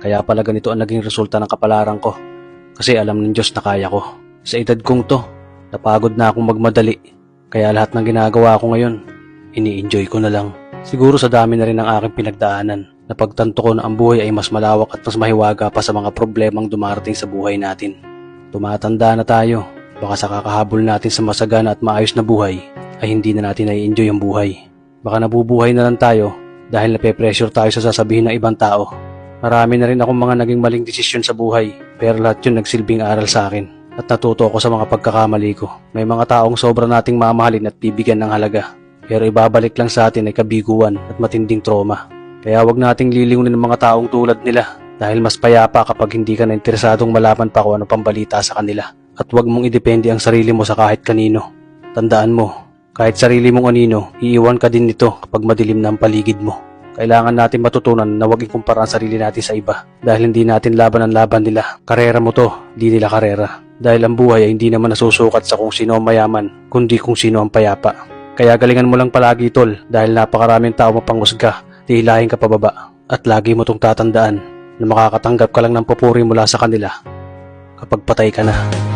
Kaya pala ganito ang naging resulta ng kapalaran ko. Kasi alam ng Diyos na kaya ko. Sa edad kong to, napagod na akong magmadali. Kaya lahat ng ginagawa ko ngayon, ini-enjoy ko na lang. Siguro sa dami na rin ng aking pinagdaanan, napagtanto ko na ang buhay ay mas malawak at mas mahiwaga pa sa mga problemang dumarating sa buhay natin. Tumatanda na tayo, baka sa kakahabol natin sa masagana at maayos na buhay, ay hindi na natin nai-enjoy ang buhay. Baka nabubuhay na lang tayo dahil nape-pressure tayo sa sasabihin ng ibang tao. Marami na rin akong mga naging maling desisyon sa buhay, pero lahat yun nagsilbing aral sa akin at natuto ako sa mga pagkakamali ko. May mga taong sobra nating mamahalin at bibigyan ng halaga, pero ibabalik lang sa atin ay kabiguan at matinding trauma. Kaya wag nating liliwin ng mga taong tulad nila dahil mas payapa kapag hindi ka na interesadong malaman pa kung ano pang balita sa kanila. At wag mong idepende ang sarili mo sa kahit kanino. Tandaan mo, kahit sarili mong anino, iiwan ka din nito kapag madilim na ang paligid mo. Kailangan natin matutunan na huwag ikumpara ang sarili natin sa iba dahil hindi natin laban ang laban nila. Karera mo to, di nila karera. Dahil ang buhay ay hindi naman nasusukat sa kung sino ang mayaman, kundi kung sino ang payapa. Kaya galingan mo lang palagi tol dahil napakaraming tao mapanghusga, hihilahin ka pababa. At lagi mo tong tatandaan na makakatanggap ka lang ng papuri mula sa kanila kapag patay ka na.